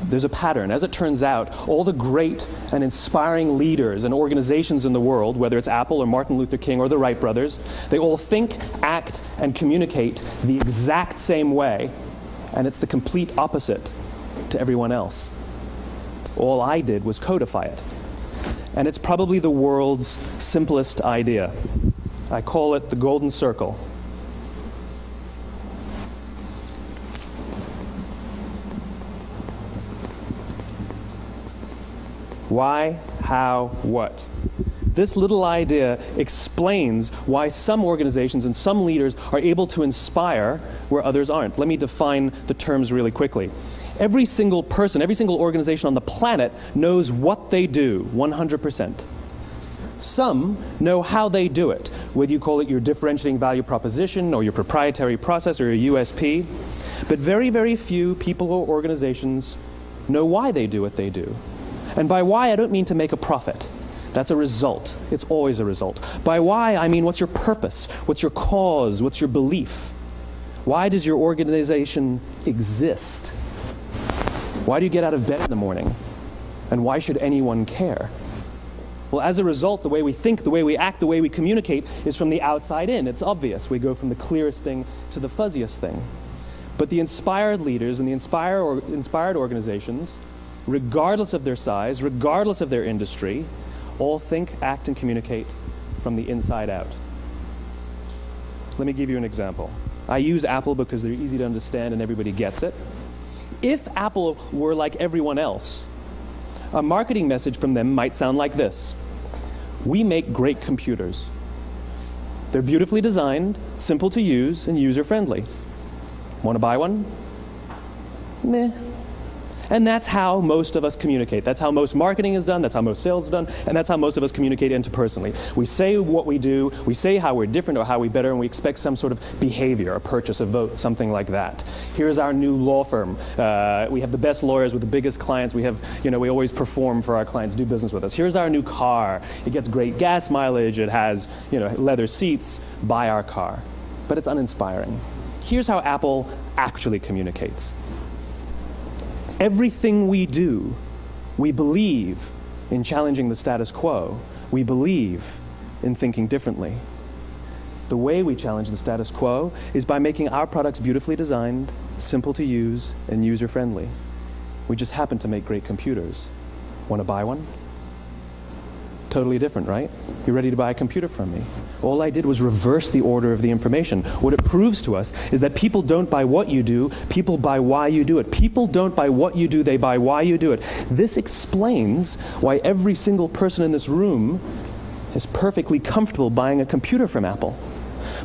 There's a pattern. As it turns out, all the great and inspiring leaders and organizations in the world, whether it's Apple or Martin Luther King or the Wright brothers, they all think, act, and communicate the exact same way, and it's the complete opposite to everyone else. All I did was codify it. And it's probably the world's simplest idea. I call it the golden circle. Why, how, what? This little idea explains why some organizations and some leaders are able to inspire where others aren't. Let me define the terms really quickly. Every single person, every single organization on the planet knows what they do, 100%. Some know how they do it, whether you call it your differentiating value proposition or your proprietary process or your USP. But very, very few people or organizations know why they do what they do. And by why, I don't mean to make a profit. That's a result. It's always a result. By why, I mean what's your purpose? What's your cause? What's your belief? Why does your organization exist? Why do you get out of bed in the morning? And why should anyone care? Well, as a result, the way we think, the way we act, the way we communicate is from the outside in. It's obvious. We go from the clearest thing to the fuzziest thing. But the inspired leaders and the inspired organizations, regardless of their size, regardless of their industry, all think, act, and communicate from the inside out. Let me give you an example. I use Apple because they're easy to understand and everybody gets it. If Apple were like everyone else, a marketing message from them might sound like this. We make great computers. They're beautifully designed, simple to use, and user-friendly. Want to buy one? Meh. And that's how most of us communicate. That's how most marketing is done, that's how most sales is done, and that's how most of us communicate interpersonally. We say what we do, we say how we're different or how we're better, and we expect some sort of behavior, a purchase, a vote, something like that. Here's our new law firm. We have the best lawyers with the biggest clients. We have, we always perform for our clients, do business with us. Here's our new car. It gets great gas mileage. It has, leather seats. Buy our car. But it's uninspiring. Here's how Apple actually communicates. Everything we do, we believe in challenging the status quo. We believe in thinking differently. The way we challenge the status quo is by making our products beautifully designed, simple to use, and user-friendly. We just happen to make great computers. Want to buy one? Totally different, right? You're ready to buy a computer from me. All I did was reverse the order of the information. What it proves to us is that people don't buy what you do, people buy why you do it. People don't buy what you do, they buy why you do it. This explains why every single person in this room is perfectly comfortable buying a computer from Apple.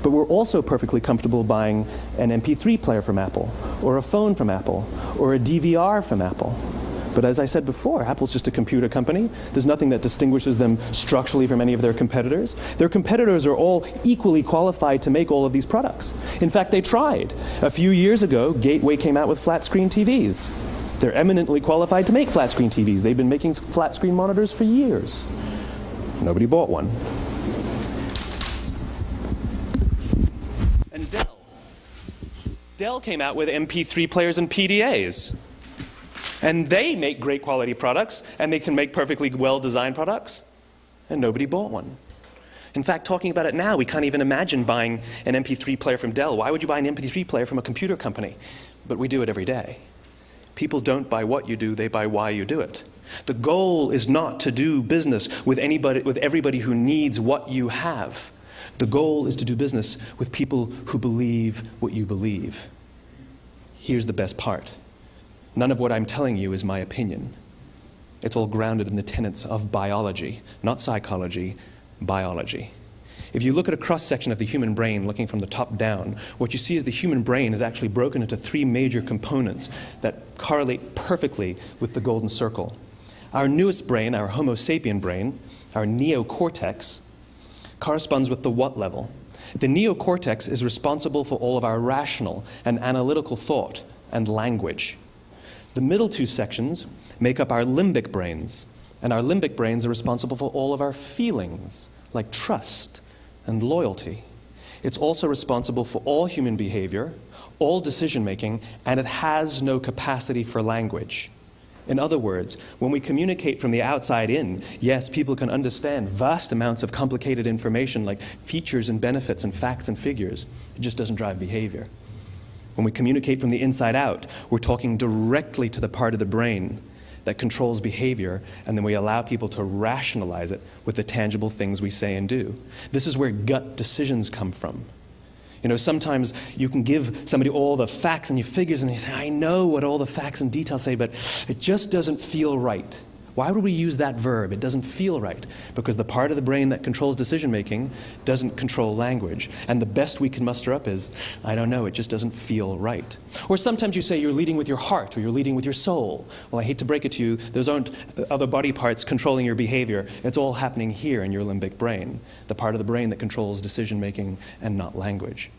But we're also perfectly comfortable buying an MP3 player from Apple, or a phone from Apple, or a DVR from Apple. But as I said before, Apple's just a computer company. There's nothing that distinguishes them structurally from any of their competitors. Their competitors are all equally qualified to make all of these products. In fact, they tried. A few years ago, Gateway came out with flat-screen TVs. They're eminently qualified to make flat-screen TVs. They've been making flat-screen monitors for years. Nobody bought one. And Dell came out with MP3 players and PDAs. And they make great quality products, and they can make perfectly well-designed products, and nobody bought one. In fact, talking about it now, we can't even imagine buying an MP3 player from Dell. Why would you buy an MP3 player from a computer company? But we do it every day. People don't buy what you do, they buy why you do it. The goal is not to do business with everybody who needs what you have. The goal is to do business with people who believe what you believe. Here's the best part. None of what I'm telling you is my opinion. It's all grounded in the tenets of biology, not psychology, biology. If you look at a cross-section of the human brain, looking from the top down, what you see is the human brain is actually broken into three major components that correlate perfectly with the golden circle. Our newest brain, our Homo sapien brain, our neocortex, corresponds with the what level. The neocortex is responsible for all of our rational and analytical thought and language. The middle two sections make up our limbic brains, and our limbic brains are responsible for all of our feelings, like trust and loyalty. It's also responsible for all human behavior, all decision-making, and it has no capacity for language. In other words, when we communicate from the outside in, yes, people can understand vast amounts of complicated information like features and benefits and facts and figures. It just doesn't drive behavior. When we communicate from the inside out, we're talking directly to the part of the brain that controls behavior, and then we allow people to rationalize it with the tangible things we say and do. This is where gut decisions come from. You know, sometimes you can give somebody all the facts and your figures and they say, I know what all the facts and details say, but it just doesn't feel right. Why would we use that verb? It doesn't feel right. Because the part of the brain that controls decision-making doesn't control language. And the best we can muster up is, I don't know, it just doesn't feel right. Or sometimes you say you're leading with your heart or you're leading with your soul. Well, I hate to break it to you, those aren't other body parts controlling your behavior. It's all happening here in your limbic brain, the part of the brain that controls decision-making and not language.